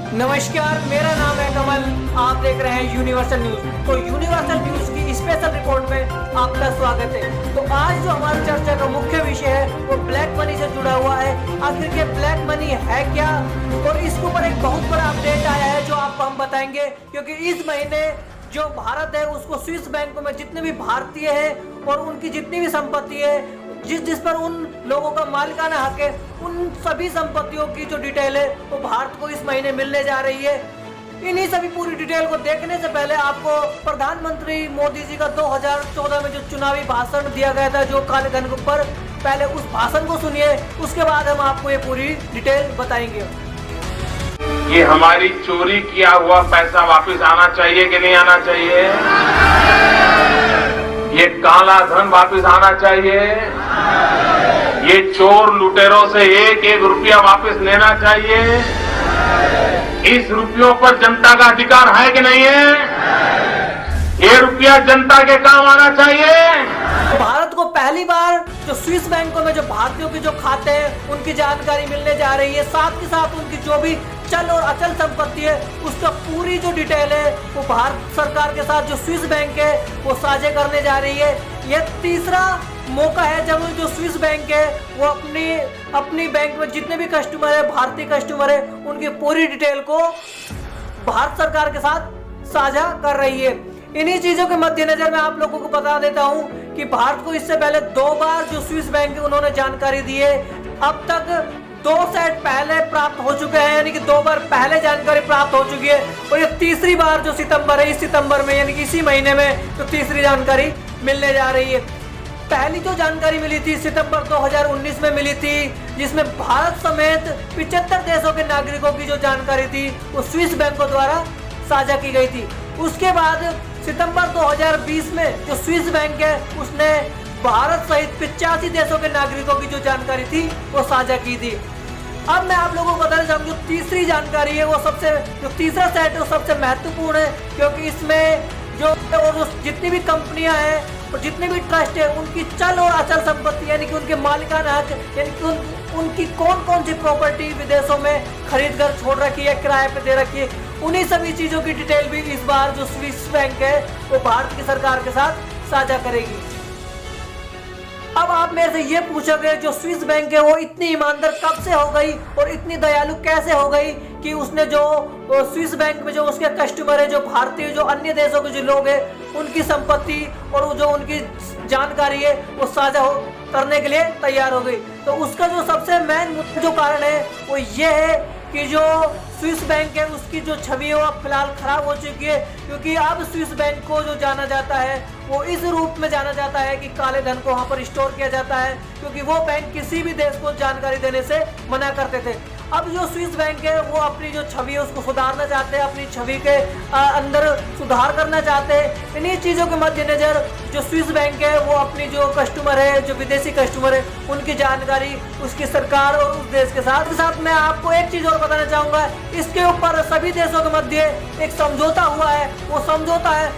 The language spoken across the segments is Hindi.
नमस्कार, मेरा नाम है कमल। आप देख रहे हैं यूनिवर्सल न्यूज। तो यूनिवर्सल न्यूज की स्पेशल रिपोर्ट में आपका स्वागत है। तो आज जो हमारी चर्चा का मुख्य विषय है वो ब्लैक मनी से जुड़ा हुआ है। आखिर ये ब्लैक मनी है क्या, और इसके ऊपर एक बहुत बड़ा अपडेट आया है जो आपको हम बताएंगे। क्योंकि इस महीने जो भारत है उसको स्विस बैंकों में जितने भी भारतीय हैं और उनकी जितनी भी संपत्ति है, जिस पर उन लोगों का मालिकाना हक है, उन सभी संपत्तियों की जो डिटेल है वो भारत को इस महीने मिलने जा रही है। इन्हीं सभी पूरी डिटेल को देखने से पहले आपको प्रधानमंत्री मोदी जी का 2014 में जो चुनावी भाषण दिया गया था जो काले धन पर, पहले उस भाषण को सुनिए, उसके बाद हम आपको ये पूरी डिटेल बताएंगे। ये हमारी चोरी किया हुआ पैसा वापस आना चाहिए कि नहीं आना चाहिए? ये काला धन वापस आना चाहिए। ये चोर लुटेरों से एक एक रुपया वापस लेना चाहिए। इस रुपयों पर जनता का अधिकार है कि नहीं है? ये रुपया जनता के काम आना चाहिए। भारत को पहली बार जो स्विस बैंकों में जो भारतीयों के जो खाते हैं उनकी जानकारी मिलने जा रही है। साथ ही साथ उनकी जो भी चल और अचल संपत्ति है उसका पूरी जो डिटेल है वो भारत सरकार के साथ जो स्विस बैंक है वो साझा करने जा रही है। यह तीसरा मौका है जब जो स्विस बैंक है वो अपनी बैंक में जितने भी कस्टमर है, भारतीय कस्टमर है, उनकी पूरी डिटेल को भारत सरकार के साथ साझा कर रही है। इन्हीं चीजों के मद्देनजर मैं आप लोगों को बता देता हूं कि भारत को इससे पहले 2 बार जो स्विस बैंक है उन्होंने जानकारी दी है। अब तक 2 सेट पहले प्राप्त हो चुके हैं, यानी कि 2 बार पहले जानकारी प्राप्त हो चुकी है, और ये तीसरी बार जो सितंबर है, इस सितंबर में यानी कि इसी महीने में तो तीसरी जानकारी मिलने जा रही है। पहली जो जानकारी मिली थी सितंबर 2019 में मिली थी, जिसमें भारत समेत 75 देशों के नागरिकों की जो जानकारी थी वो स्विस बैंकों द्वारा साझा की गई थी। उसके बाद सितंबर 2020 में जो स्विस बैंक है उसने भारत सहित 85 देशों के नागरिकों की जो जानकारी थी वो साझा की थी। अब मैं आप लोगों को बताना चाहूँगा जो तीसरी जानकारी है वो जो तीसरा सेट है वो सबसे महत्वपूर्ण है, क्योंकि इसमें जो जितनी भी कंपनियां हैं और जितने भी ट्रस्ट है उनकी चल और अचल संपत्ति यानी कि उनके मालिकाना हक, यानी कि उनकी कौन कौन सी प्रॉपर्टी विदेशों में खरीद कर छोड़ रखी है, किराए पे दे रखी है, उन्हीं सभी चीजों की डिटेल भी इस बार जो स्विस बैंक है वो भारत की सरकार के साथ साझा करेगी। अब आप मेरे से ये पूछोगे जो स्विस बैंक है वो इतनी ईमानदार कब से हो गई और इतनी दयालु कैसे हो गई कि उसने जो स्विस बैंक में जो उसके कस्टमर है, जो भारतीय जो अन्य देशों के जो लोग हैं, उनकी संपत्ति और जो उनकी जानकारी है वो साझा करने के लिए तैयार हो गई। तो उसका जो सबसे मेन जो कारण है वो ये है कि जो स्विस बैंक है उसकी जो छवि है वो फिलहाल खराब हो चुकी है, क्योंकि अब स्विस बैंक को जो जाना जाता है वो इस रूप में जाना जाता है कि काले धन को वहाँ पर स्टोर किया जाता है, क्योंकि वो बैंक किसी भी देश को जानकारी देने से मना करते थे। अब जो स्विस बैंक है वो अपनी जो छवि है उसको सुधारना चाहते हैं, अपनी छवि के अंदर सुधार करना चाहते हैं। इन्हीं चीज़ों के मद्देनजर जो स्विस बैंक है वो अपनी जो कस्टमर है, जो विदेशी कस्टमर है, उनकी जानकारी उसकी सरकार और उस देश के साथ मैं आपको एक चीज़ और बताना चाहूँगा। इसके ऊपर सभी देशों के मध्य एक समझौता हुआ है, वो समझौता है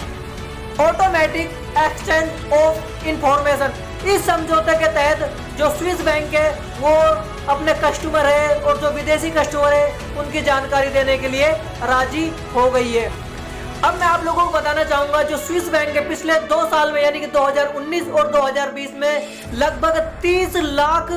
ऑटोमेटिक एक्सचेंज ऑफ इंफॉर्मेशन। इस समझौते के तहत जो स्विस बैंक है वो अपने कस्टमर है और जो विदेशी कस्टमर है उनकी जानकारी देने के लिए राजी हो गई है। अब मैं आप लोगों को बताना चाहूंगा जो स्विस बैंक है पिछले 2 साल में यानी कि 2019 और 2020 में लगभग 30 लाख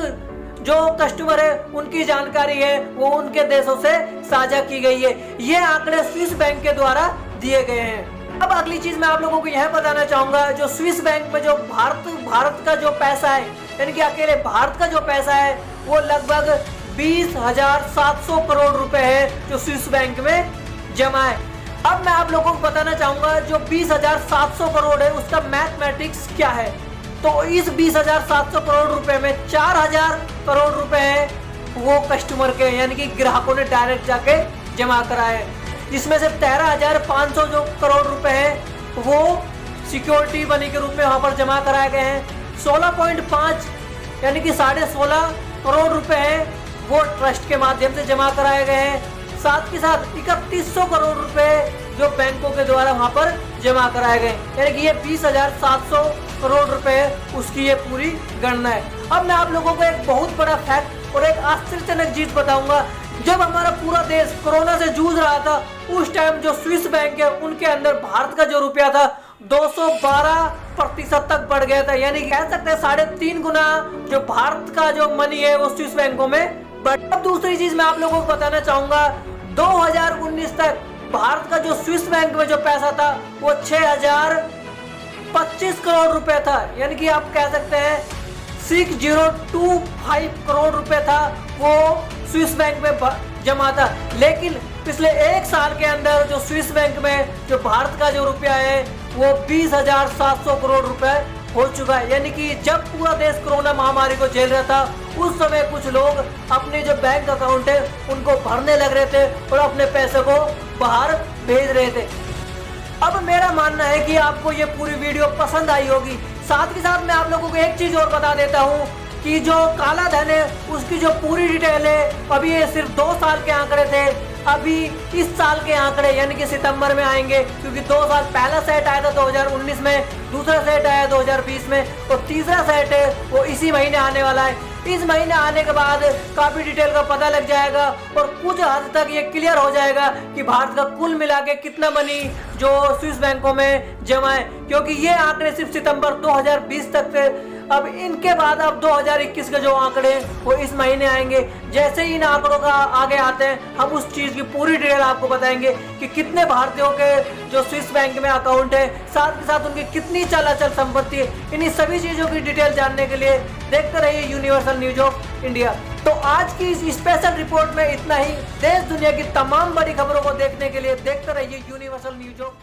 जो कस्टमर है उनकी जानकारी है वो उनके देशों से साझा की गई है। ये आंकड़े स्विस बैंक के द्वारा दिए गए हैं। अब अगली चीज मैं आप लोगों को यह बताना चाहूंगा जो स्विस बैंक में जो भारत का जो पैसा है, यानी कि अकेले भारत का जो पैसा है वो लगभग 20,700 करोड़ रुपए है जो स्विस बैंक में जमा है। अब मैं आप लोगों को बताना चाहूंगा जो 20,700 करोड़ है उसका मैथमेटिक्स क्या है। तो इस 20,700 करोड़ रुपए में 4,000 करोड़ रुपए है वो कस्टमर के यानी कि ग्राहकों ने डायरेक्ट जाके जमा कराए, जिसमें से 13,500 जो करोड़ रुपए हैं वो सिक्योरिटी मनी के रूप में वहां पर जमा कराए गए हैं। 16.5 यानी कि 16.5 करोड़ रुपए हैं वो ट्रस्ट के माध्यम से जमा कराए गए हैं। साथ के साथ 3100 करोड़ रुपए जो बैंकों के द्वारा वहां पर जमा कराए गए, यानी कि ये 20,700 करोड़ रुपए उसकी ये पूरी गणना है। अब मैं आप लोगों को एक बहुत बड़ा फैक्ट और एक आश्चर्यजनक चीज बताऊंगा जब हमारा पूरा देश कोरोना से जूझ रहा था, उस टाइम जो स्विस बैंक है उनके अंदर भारत का जो रुपया था 212% तक बढ़ गया था। यानी कह सकते हैं 3.5 गुना जो भारत का जो मनी है वो स्विस बैंकों में बढ़। अब दूसरी चीज मैं आप लोगों को बताना चाहूंगा, 2019 तक भारत का जो स्विस बैंक में जो पैसा था वो 6025 करोड़ रुपए था। यानी कि आप कह सकते हैं 6025 करोड़ रुपए था वो स्विस बैंक में जमा था। लेकिन पिछले एक साल के अंदर जो स्विस बैंक में जो भारत का जो रुपया है वो 20,700 करोड़ रुपए हो चुका है। यानी कि जब पूरा देश कोरोना महामारी को झेल रहा था, उस समय कुछ लोग अपने जो बैंक अकाउंट है उनको भरने लग रहे थे और अपने पैसे को बाहर भेज रहे थे। अब मेरा मानना है कि आपको ये पूरी वीडियो पसंद आई होगी। साथ ही साथ मैं आप लोगों को एक चीज और बता देता हूँ कि जो काला धन है उसकी जो पूरी डिटेल है, अभी ये सिर्फ 2 साल के आंकड़े थे, अभी इस साल के आंकड़े यानी कि सितंबर में आएंगे, क्योंकि 2 साल पहला सेट आया था 2019 में, दूसरा सेट आया 2020 में और तीसरा सेट है वो इसी महीने आने वाला है। इस महीने आने के बाद काफी डिटेल का पता लग जाएगा और कुछ हद तक ये क्लियर हो जाएगा कि भारत का कुल मिला के कितना मनी जो स्विस बैंकों में जमा है, क्योंकि ये आंकड़े सिर्फ सितंबर 2020 तक थे। अब इनके बाद अब 2021 के जो आंकड़े वो इस महीने आएंगे। जैसे ही इन आंकड़ों का आगे आते हैं हम उस चीज की पूरी डिटेल आपको बताएंगे कि कितने भारतीयों के जो स्विस बैंक में अकाउंट है, साथ के साथ उनकी कितनी चल संपत्ति है। इन्हीं सभी चीजों की डिटेल जानने के लिए देखते रहिए यूनिवर्सल न्यूज ऑफ इंडिया। तो आज की इस स्पेशल रिपोर्ट में इतना ही। देश दुनिया की तमाम बड़ी खबरों को देखने के लिए देखते रहिए यूनिवर्सल न्यूज ऑफ